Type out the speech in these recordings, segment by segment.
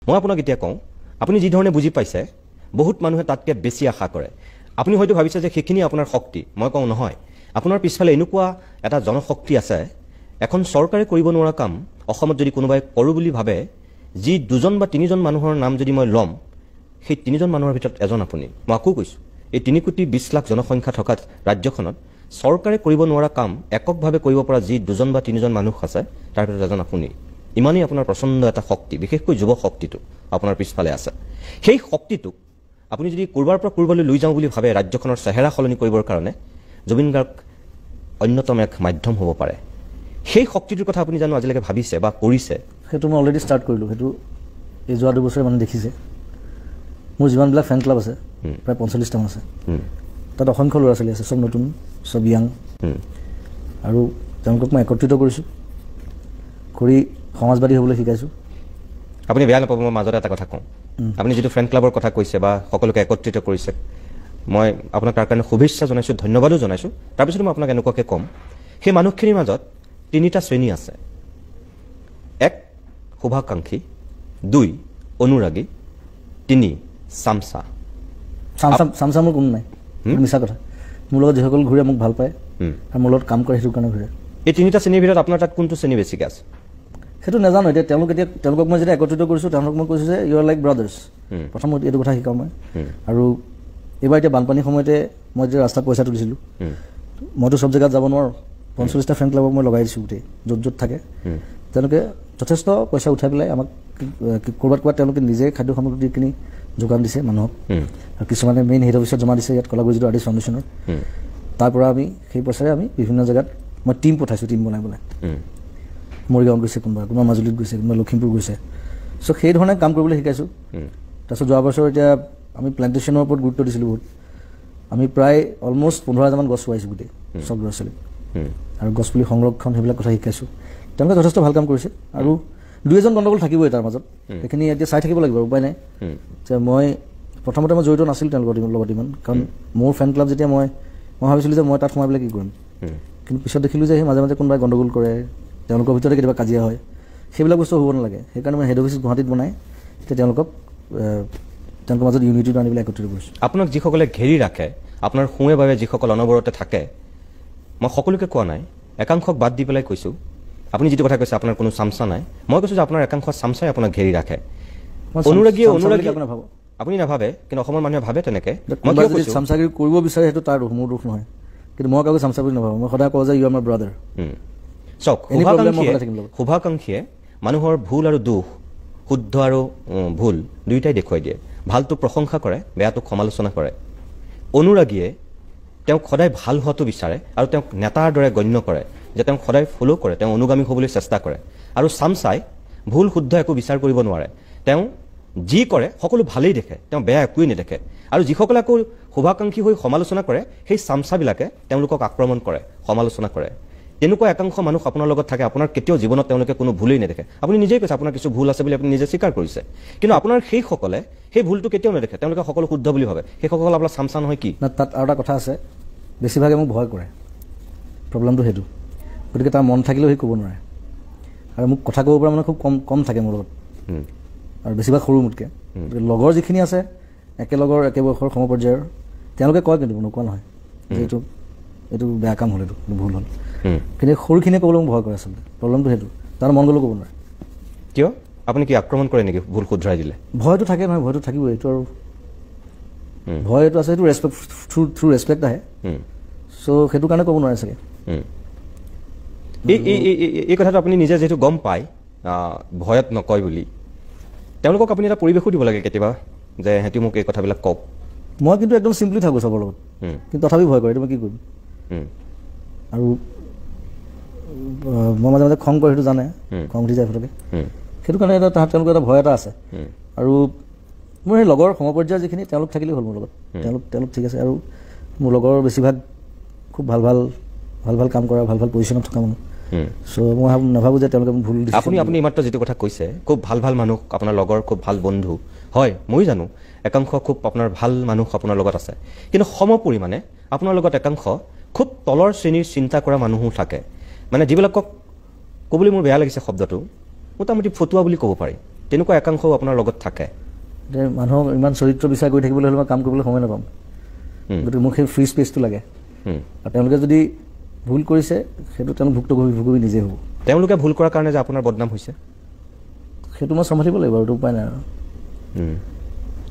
মই আপোনাক এতিয়া কওঁ আপুনি যি ধৰণে বুজি পাইছে বহুত মানুহে তাতকৈ বেছি আশা কৰে আপুনি হয়তো ভাবিছে যে সেইখিনি আপোনাৰ শক্তি মই কওঁ নহয় আপোনাৰ পিছফালে এনেকুৱা এটা জনশক্তি আছে এখন চৰকাৰে কৰিব নোৱাৰা কাম অসমত যদি কোনোবাই কৰো বুলি ভাবে যি দুজন বা তিনিজন মানুহৰ নাম যদি মই ল'ম সেই তিনিজন মানুহৰ ভিতৰত এজন আপুনি মই আকৌ কৈছোঁ এই 3 কোটি 20 লাখ জনসংখ্যা থকা ৰাজ্যখনত চৰকাৰে কৰিব নোৱাৰা কাম এককভাৱে কৰিব পৰা যি দুজন বা তিনিজন মানুহ আছে তাৰ ভিতৰত এজন আপুনি ইমানেই আপোনাৰ প্ৰচণ্ড এটা শক্তি বিশেষকৈ যুৱ শক্তিটো আপোনাৰ পিছফালে আছে সেই শক্তিটোক আপুনি যদি কৰবাৰ পৰা কৰবালৈ লৈ যাওঁ বুলি ভাবে ৰাজ্যখনৰ চেহেৰা সলনি কৰিবৰ কাৰণে জুবিন গাৰ্গ অন্যতম এক মাধ্যম হ'ব পাৰে সেই শক্তিটোৰ কথা আপুনি জানো আজিলৈকে ভাবিছে বা কৰিছে সেইটো মই অলৰেডি ষ্টাৰ্ট কৰিলোঁ সেইটো এই যোৱা 2 বছৰে মানে দেখিছে মোৰ যিমানবিলাক ফেন ক্লাব আছে প্ৰায় 45টা আছে তাত অসংখ্য ল'ৰা ছোৱালী আছে চব নতুন চব ইয়াং আৰু তেওঁলোকক মই একত্ৰিত কৰিছোঁ কৰি সমাজবাদী হ'বলৈ শিকাইছোঁ আপুনি বেয়া নাপাব মই মাজতে এটা কথা কওঁ আপুনি যিটো ফ্ৰেণ্ড ক্লাবৰ কথা কৈছে বা সকলোকে একত্ৰিত কৰিছে মই আপোনাক তাৰ কাৰণে শুভেচ্ছা জনাইছোঁ ধন্যবাদো জনাইছোঁ তাৰপিছত মই আপোনাক এনেকুৱাকৈ ক'ম সেই মানুহখিনিৰ মাজত 3টা শ্ৰেণী আছে 1 শুভাকাংক্ষী 2 অনুৰাগী 3 চামচা চামচা মোৰ কোনো নাই মিছা কথা মোৰ লগত যিসকল ঘূৰে মোক ভাল পায় আৰু মোৰ লগত কাম কৰে সেইটো কাৰণে ঘূৰে এই 3টা শ্ৰেণীৰ ভিতৰত আপোনাৰ তাত কোনটো শ্ৰেণী বেছিকৈ আছে সেইটো নাজানো এতিয়া তেওঁলোকক মই যেতিয়া একত্ৰিত কৰিছোঁ তেওঁলোকক মই কৈছোঁ যে ইউ আৰ লাইক ব্ৰাদাৰ্ছ প্ৰথম এইটো কথা শিকাওঁ মই আৰু এইবাৰ এতিয়া বানপানীৰ সময়তে মই যেতিয়া ৰাস্তাত পইচাটো দিছিলোঁ মইতো চব জেগাত যাব নোৱাৰোঁ 45টা ফ্ৰেণ্ড ক্লাবক মই লগাই দিছোঁ গোটেই য'ত থাকে তেওঁলোকে যথেষ্ট পইচা উঠাই পেলাই আমাক ক'ৰবাত তেওঁলোকে নিজে খাদ্য সামগ্ৰীখিনি যোগান দিছে মানুহক আৰু কিছুমানে মেইন হেড অফিচত জমা দিছে ইয়াত কলাগুৰিজিত আৰ্টিষ্ট ফাউণ্ডেশ্যনৰ তাৰ পৰা আমি সেই পইচাৰে আমি বিভিন্ন জেগাত মই টিম পঠাইছোঁ টিম বনাই পেলাই মৰিগাঁৱত গৈছে কোনোবা মাজুলীত গৈছে কোনোবা লখিমপুৰ গৈছে চ' সেই ধৰণে কাম কৰিবলৈ শিকাইছোঁ তাৰপিছত যোৱা বছৰ এতিয়া আমি প্লেণ্টেশ্যনৰ ওপৰত গুৰুত্ব দিছিলোঁ বহুত আমি প্ৰায় অলমষ্ট 15,000মান গছ ৰুৱাইছোঁ গোটেই চব ল'ৰা ছোৱালীক আৰু গছপুলি সংৰক্ষণ সেইবিলাক কথা শিকাইছোঁ তেওঁলোকে যথেষ্ট ভাল কাম কৰিছে আৰু 2-এজন গণ্ডগোল থাকিবই তাৰ মাজত সেইখিনি এতিয়া চাই থাকিব লাগিব উপায় নাই যে মই প্ৰথমতে মই জড়িত নাছিলোঁ তেওঁলোকৰ লগত ইমান কাৰণ মোৰ ফেন ক্লাব যেতিয়া মই ভাবিছিলোঁ যে মই তাত সোমাই পেলাই কি কৰিম কিন্তু পিছত দেখিলোঁ যে সেই মাজে মাজে কোনোবাই গণ্ডগোল কৰে তেওঁলোকৰ ভিতৰতে কেতিয়াবা কাজিয়া হয় সেইবিলাক বস্তু হ'ব নালাগে সেইকাৰণে মই হেড অফিচ গুৱাহাটীত বনাই তেতিয়া তেওঁলোকৰ মাজত ইউনিটিটো আনি পেলাই একত্ৰিত কৰিছোঁ আপোনাক যিসকলে ঘেৰি ৰাখে আপোনাৰ সোঁৱে বাবে যিসকল অনবৰতে থাকে মই সকলোকে কোৱা নাই একাংশক বাদ দি পেলাই কৈছোঁ আপুনি যিটো কথা কৈছে আপোনাৰ কোনো চামচা নাই মই কৈছোঁ যে আপোনাৰ একাংশ চামচাই আপোনাক ঘেৰি ৰাখে অনুৰাগী আপুনি নাভাবে কিন্তু অসমৰ মানুহে ভাবে তেনেকৈ মই যদি চামচাগিৰি কৰিব বিচাৰে সেইটো তাৰ দুখ মোৰ দুখ নহয় কিন্তু মই কাকো চামচা বুলি নাভাবোঁ মই সদায় কওঁ যে ইউ আৰ মাই ব্ৰাদাৰ চাওক শুভাকাংক্ষীয়ে মানুহৰ ভুল আৰু দুখ শুদ্ধ আৰু ভুল দুয়োটাই দেখুৱাই দিয়ে ভালটোক প্ৰশংসা কৰে বেয়াটোক সমালোচনা কৰে অনুৰাগীয়ে তেওঁক সদায় ভাল হোৱাটো বিচাৰে আৰু তেওঁক নেতাৰ দৰে গণ্য কৰে যে তেওঁক সদায় ফ'ল' কৰে তেওঁ অনুগামী হ'বলৈ চেষ্টা কৰে আৰু চামচাই ভুল শুদ্ধ একো বিচাৰ কৰিব নোৱাৰে তেওঁ যি কৰে সকলো ভালেই দেখে তেওঁ বেয়া একোৱেই নেদেখে আৰু যিসকলে আকৌ শুভাকাংক্ষী হৈ সমালোচনা কৰে সেই চামচাবিলাকে তেওঁলোকক আক্ৰমণ কৰে সমালোচনা কৰে তেনেকুৱা একাংশ মানুহ আপোনাৰ লগত থাকে আপোনাৰ কেতিয়াও জীৱনত তেওঁলোকে কোনো ভুলেই নেদেখে আপুনি নিজেই কৈছে আপোনাৰ কিছু ভুল আছে বুলি আপুনি নিজে স্বীকাৰ কৰিছে কিন্তু আপোনাৰ সেইসকলে সেই ভুলটো কেতিয়াও নেদেখে তেওঁলোকে সকলো শুদ্ধ বুলি ভাবে সেইসকল আপোনাৰ চামচা নহয় কি তাত আৰু এটা কথা আছে বেছিভাগে মোক ভয় কৰে প্ৰব্লেমটো সেইটো গতিকে তাৰ মন থাকিলেও সি ক'ব নোৱাৰে আৰু মোক কথা ক'ব পৰা মানে খুব কম থাকে মোৰ লগত আৰু বেছিভাগ সৰু মোতকৈ লগৰ যিখিনি আছে একেলগৰ একে বয়সৰ সমপৰ্যায়ৰ তেওঁলোকে কয় কিন্তু নোকোৱা নহয় যে এইটো বেয়া কাম হ'ল এইটো ভুল হ'ল কিন্তু সৰুখিনিয়ে ক'বলৈ মোক ভয় কৰে আচলতে প্ৰব্লেমটো সেইটো তাৰ মন গ'লেও ক'ব নোৱাৰে কিয় আপুনি কি আক্ৰমণ কৰে নেকি ভুল শুধৰাই দিলে ভয়টো থাকে নহয় ভয়টো থাকিবই এইটো আৰু ভয়টো আছে সেইটো ৰেচপেক্ট থ্ৰু ৰেচপেক্ট আহে চ' সেইটো কাৰণে ক'ব নোৱাৰে চাগে এই কথাটো আপুনি নিজে যিহেতু গম পায় ভয়ত নকয় বুলি তেওঁলোকক আপুনি এটা পৰিৱেশো দিব লাগে কেতিয়াবা যে সিহঁতি মোক এই কথাবিলাক কওক মই কিন্তু একদম চিম্পলি থাকোঁ চবৰ লগত কিন্তু তথাপি ভয় কৰে এইটো মই কি কৰিম আৰু মই মাজে মাজে খং কৰে সেইটো জানে খং উঠি যায় ফটকে সেইটো কাৰণে এটা তেওঁলোকৰ এটা ভয় এটা আছে আৰু মোৰ সেই লগৰ সমপৰ্যায়ৰ যিখিনি তেওঁলোক থাকিলেই হ'ল মোৰ লগত তেওঁলোক ঠিক আছে আৰু মোৰ লগৰ বেছিভাগ খুব ভাল কাম কৰা ভাল পজিশ্যনত থকা মানুহ চ' মই নাভাবোঁ যে তেওঁলোকে ভুল দিছে আপুনি এইমাত্ৰ যিটো কথা কৈছে খুব ভাল মানুহ আপোনাৰ লগৰ খুব ভাল বন্ধু হয় মই জানো একাংশ খুব আপোনাৰ ভাল মানুহ আপোনাৰ লগত আছে কিন্তু সম পৰিমাণে আপোনাৰ লগত একাংশ খুব তলৰ শ্ৰেণীৰ চিন্তা কৰা মানুহো থাকে মানে যিবিলাকক ক'বলৈ মোৰ বেয়া লাগিছে শব্দটো মোটামুটি ফটুৱা বুলি ক'ব পাৰি তেনেকুৱা একাংশও আপোনাৰ লগত থাকে এতিয়া মানুহক ইমান চৰিত্ৰ বিচাৰ কৰি থাকিবলৈ হ'লে মই কাম কৰিবলৈ সময় নাপাম গতিকে মোক সেই ফ্ৰী স্পেচটো লাগে আৰু তেওঁলোকে যদি ভুল কৰিছে সেইটো তেওঁলোক ভুক্তভোগী নিজে হ'ব তেওঁলোকে ভুল কৰাৰ কাৰণে যে আপোনাৰ বদনাম হৈছে সেইটো মই চম্ভালিব লাগিব আৰু উপায় নাই আৰু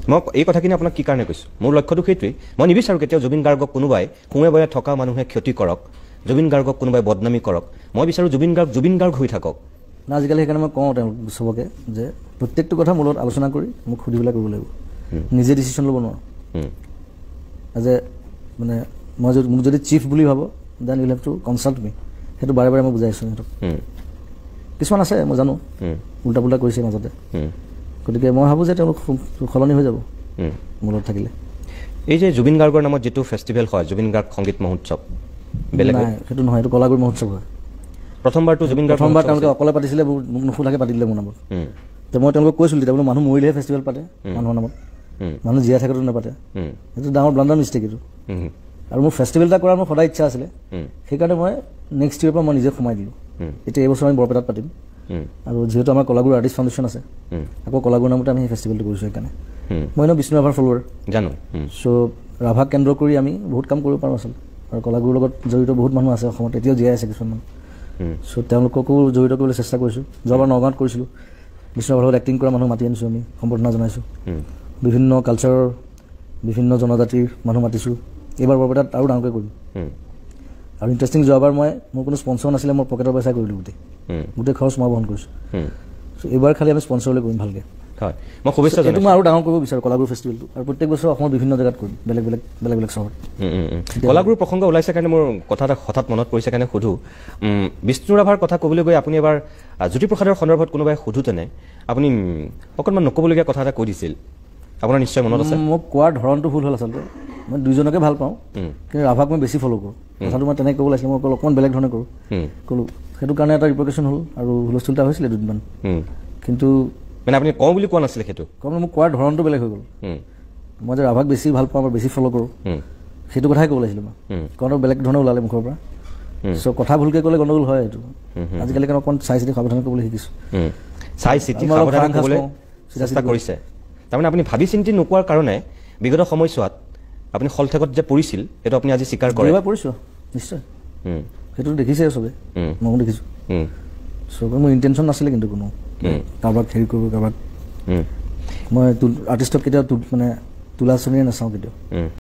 মই এই কথাখিনি আপোনাক কি কাৰণে কৈছোঁ মোৰ লক্ষ্যটো সেইটোৱেই মই নিবিচাৰোঁ কেতিয়াও জুবিন গাৰ্গক কোনোবাই সোঁৱে বয়ে থকা মানুহে ক্ষতি কৰক জুবিন গাৰ্গক কোনোবাই বদনামী কৰক মই বিচাৰোঁ জুবিন গাৰ্গ হৈ থাকক না আজিকালি সেইকাৰণে মই কওঁ তেওঁলোক চবকে যে প্ৰত্যেকটো কথা মোৰ লগত আলোচনা কৰি মোক সুধি পেলাই কৰিব লাগিব নিজে ডিচিশ্যন ল'ব নোৱাৰোঁ এজ এ মানে মই মোক যদি চিফ বুলি ভাবোঁ then you have to consult me সেইটো বাৰে বাৰে মই বুজাই আছোঁ সিহঁতক কিছুমান আছে মই জানো উল্টা পুল্টা কৰিছে মাজতে গতিকে মই ভাবোঁ যে তেওঁলোক সলনি হৈ যাব মোৰ লগত থাকিলে এই যে জুবিন গাৰ্গৰ নামত যিটো ফেষ্টিভেল হয় জুবিন গাৰ্গ সংগীত মহোৎসৱ বেলেগ সেইটো নহয় এইটো কলাগুৰু মহোৎসৱ হয় প্ৰথমবাৰটো জুবিন গাৰ্গ প্ৰথমবাৰ তেওঁলোকে অকলে পাতিছিলে মোক নুসুধাকৈ পাতি দিলে মোৰ নামত তো মই তেওঁলোকক কৈছিলোঁ তেতিয়া বোলো মানুহ মৰিলেহে ফেষ্টিভেল পাতে মানুহৰ নামত মানুহ জীয়াই থাকেতো নাপাতে সেইটো ডাঙৰ ব্লাণ্ডাৰ মিষ্টেক এইটো আৰু মোৰ ফেষ্টিভেল এটা কৰাৰ মোৰ সদায় ইচ্ছা আছিলে সেইকাৰণে মই নেক্সট ইয়েৰ পৰা মই নিজে সোমাই দিলোঁ এতিয়া এইবছৰ আমি বৰপেটাত পাতিম আৰু যিহেতু আমাৰ কলাগুৰু আৰ্টিষ্ট ফাউণ্ডেশ্যন আছে আকৌ কলাগুৰু নামতে আমি সেই ফেষ্টিভেলটো কৰিছোঁ সেইকাৰণে মই এনেও বিষ্ণু ৰাভাৰ ফলোৱাৰ জানো চ' ৰাভাক কেন্দ্ৰ কৰি আমি বহুত কাম কৰিব পাৰোঁ আচলতে আৰু কলাগুৰুৰ লগত জড়িত বহুত মানুহ আছে অসমত এতিয়াও জীয়াই আছে কিছুমান চ' তেওঁলোককো জড়িত কৰিবলৈ চেষ্টা কৰিছোঁ যোৱাবাৰ নগাঁৱত কৰিছিলোঁ বিষ্ণু ৰাভাৰ লগত এক্টিং কৰা মানুহ মাতি আনিছোঁ আমি সম্বৰ্ধনা জনাইছোঁ বিভিন্ন কালচাৰৰ বিভিন্ন জনজাতিৰ মানুহ মাতিছোঁ এইবাৰ বৰপেটাত আৰু ডাঙৰকৈ কৰিম আৰু ইণ্টাৰেষ্টিং যোৱাবাৰ মোৰ কোনো স্পনচৰ নাছিলে মই পকেটৰ পইচা কৰিলোঁ গোটেই খৰচ মই বহন কৰিছোঁ চ' এইবাৰ খালি আমি স্পনচৰলৈ কৰিম ভালকৈ হয় মই শুভেচ্ছা এইটো মই আৰু ডাঙৰ কৰিব বিচাৰোঁ কলাগুৰু ফেষ্টিভেলটো আৰু প্ৰত্যেক বছৰ অসমৰ বিভিন্ন জেগাত কৰিম বেলেগ বেলেগ চহৰত কলাগুৰু প্ৰসংগ ওলাইছে কাৰণে মোৰ কথা এটা হঠাৎ মনত পৰিছে কাৰণে সুধোঁ বিষ্ণু ৰাভাৰ কথা ক'বলৈ গৈ আপুনি এবাৰ জ্যোতিপ্ৰসাদৰ সন্দৰ্ভত কোনোবাই সোধোতেনে আপুনি অকণমান নক'বলগীয়া কথা এটা কৈ দিছিল আপোনাৰ নিশ্চয় মনত আছে মোক কোৱাৰ ধৰণটো ভুল হ'ল আচলতে মই দুইজনকে ভাল পাওঁ কিন্তু ৰাভাক মই বেছি ফ'ল' কৰোঁ কথাটো মই তেনেকৈ ক'ব লাগিছিলে মই অকণমান বেলেগ ধৰণে কৰোঁ ক'লোঁ সেইটো কাৰণে এটা ৰিপ'ৰ্টেশ্যন হ'ল আৰু হুলস্থুল এটা হৈছিলে দুদিনমান কিন্তু মানে আপুনি কওঁ বুলি কোৱা নাছিলে সেইটো ক'বলৈ মোক কোৱাৰ ধৰণটো বেলেগ হৈ গ'ল মই যে ৰাভাক বেছি ভাল পাওঁ বা বেছি ফ'ল' কৰোঁ সেইটো কথাই ক'ব লাগিছিলে মই কাৰণ বেলেগ ধৰণে ওলালে মুখৰ পৰা চ' কথা ভুলকৈ ক'লে গণ্ডগোল হয় এইটো আজিকালি কাৰণ অকণ চাই চিতি সাৱধানে ক'বলৈ শিকিছোঁ চাই চিতি সাৱধানে ক'বলৈ চেষ্টা কৰিছে তাৰমানে আপুনি ভাবি চিন্তি নোকোৱাৰ কাৰণে বিগত সময়ছোৱাত আপুনি হলঠেকত যে পৰিছিল সেইটো আপুনি আজি স্বীকাৰ কৰে পৰিছোঁ নিশ্চয় সেইটো দেখিছে চবে ময়ো দেখিছোঁ চবে মোৰ ইণ্টেনশ্যন নাছিলে কিন্তু কোনো কাৰোবাক হেৰি কৰিব কাৰোবাক মই আৰ্টিষ্টক কেতিয়াও মানে তোলা চনিয়ে নাচাওঁ কেতিয়াও